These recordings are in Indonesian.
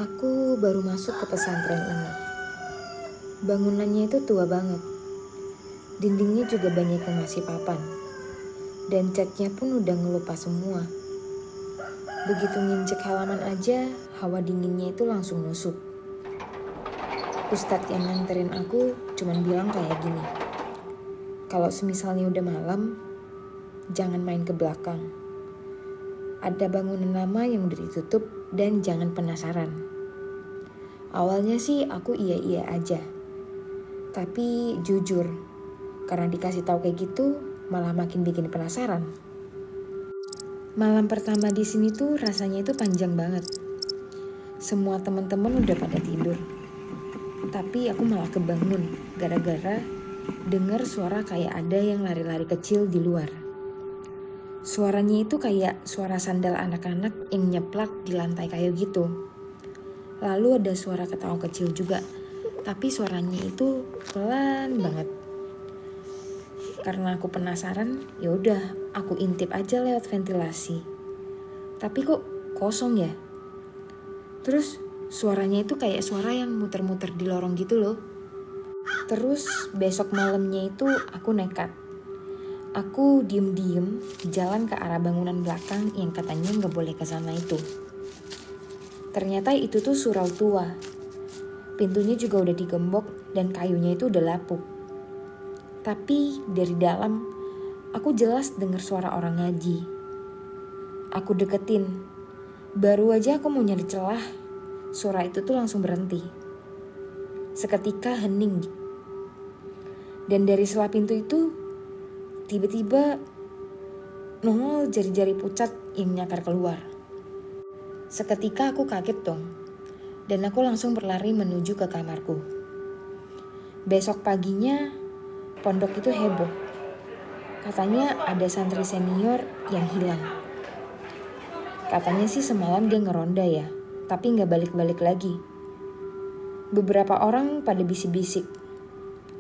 Aku baru masuk ke pesantren ini. Bangunannya itu tua banget. Dindingnya juga banyak yang masih papan. Dan catnya pun udah ngelupas semua. Begitu nginjek halaman aja, hawa dinginnya itu langsung nusuk. Ustadz yang nganterin aku cuman bilang kayak gini. Kalau semisalnya udah malam, jangan main ke belakang. Ada bangunan lama yang udah ditutup dan jangan penasaran. Awalnya sih aku iya-iya aja. Tapi jujur, karena dikasih tahu kayak gitu, malah makin bikin penasaran. Malam pertama di sini tuh rasanya itu panjang banget. Semua teman-teman udah pada tidur. Tapi aku malah kebangun gara-gara dengar suara kayak ada yang lari-lari kecil di luar. Suaranya itu kayak suara sandal anak-anak yang nyeplak di lantai kayu gitu. Lalu ada suara ketawa kecil juga, tapi suaranya itu pelan banget. Karena aku penasaran, ya udah aku intip aja lewat ventilasi. Tapi kok kosong ya? Terus suaranya itu kayak suara yang muter-muter di lorong gitu loh. Terus besok malamnya itu aku nekat. Aku diem-diem jalan ke arah bangunan belakang yang katanya nggak boleh ke sana itu. Ternyata itu tuh surau tua. Pintunya juga udah digembok dan kayunya itu udah lapuk. Tapi dari dalam, aku jelas dengar suara orang ngaji. Aku deketin. Baru aja aku mau nyari celah, suara itu tuh langsung berhenti. Seketika hening. Dan dari sela pintu itu, tiba-tiba nongol jari-jari pucat yang nyakar keluar. Seketika aku kaget dong. Dan aku langsung berlari menuju ke kamarku. Besok paginya, pondok itu heboh. Katanya ada santri senior yang hilang. Katanya sih semalam dia ngeronda ya, tapi gak balik-balik lagi. Beberapa orang pada bisik-bisik.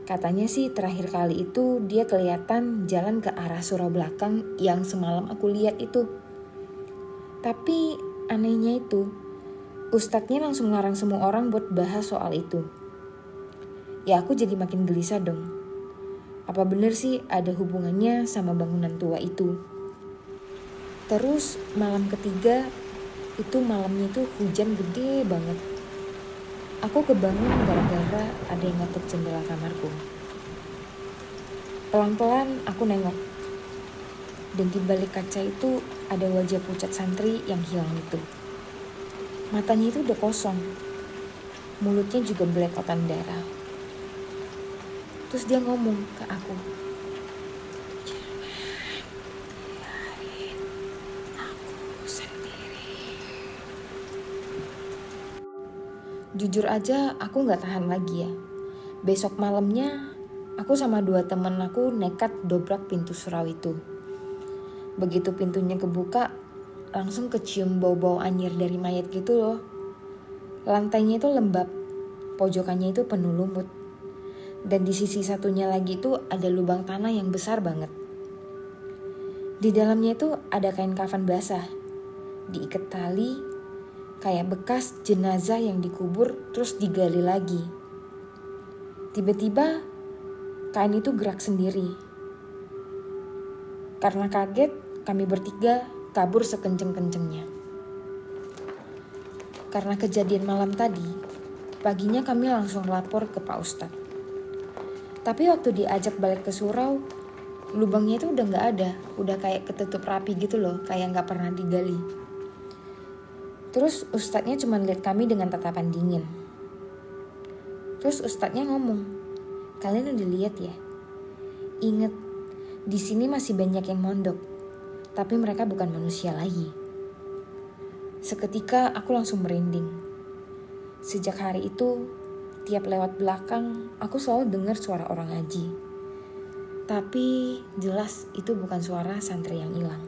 Katanya sih terakhir kali itu dia kelihatan jalan ke arah surau belakang yang semalam aku lihat itu. Tapi anehnya itu, ustadznya langsung larang semua orang buat bahas soal itu. Ya aku jadi makin gelisah dong. Apa bener sih ada hubungannya sama bangunan tua itu? Terus malam ketiga, itu malamnya itu hujan gede banget. Aku kebangun gara-gara ada yang ngetuk jendela kamarku. Pelan-pelan aku nengok. Dan di balik kaca itu ada wajah pucat santri yang hilang itu. Matanya itu udah kosong. Mulutnya juga belepotan darah. Terus dia ngomong ke aku. Jangan biarin aku sendiri. Jujur aja aku gak tahan lagi ya. Besok malamnya aku sama 2 temen aku nekat dobrak pintu surau itu. Begitu pintunya kebuka, langsung kecium bau-bau anyir dari mayat gitu loh. Lantainya itu lembab, pojokannya itu penuh lumut. Dan di sisi satunya lagi itu ada lubang tanah yang besar banget. Di dalamnya itu ada kain kafan basah, diikat tali, kayak bekas jenazah yang dikubur terus digali lagi. Tiba-tiba kain itu gerak sendiri. Karena kaget, kami bertiga kabur sekenceng-kencengnya. Karena kejadian malam tadi, paginya kami langsung lapor ke Pak Ustadz. Tapi waktu diajak balik ke surau, lubangnya itu udah gak ada. Udah kayak ketutup rapi gitu loh, kayak gak pernah digali. Terus ustadznya cuma lihat kami dengan tatapan dingin. Terus ustadznya ngomong, kalian udah lihat ya? Ingat, di sini masih banyak yang mondok, tapi mereka bukan manusia lagi. Seketika aku langsung merinding. Sejak hari itu, tiap lewat belakang, aku selalu dengar suara orang ngaji. Tapi jelas itu bukan suara santri yang hilang.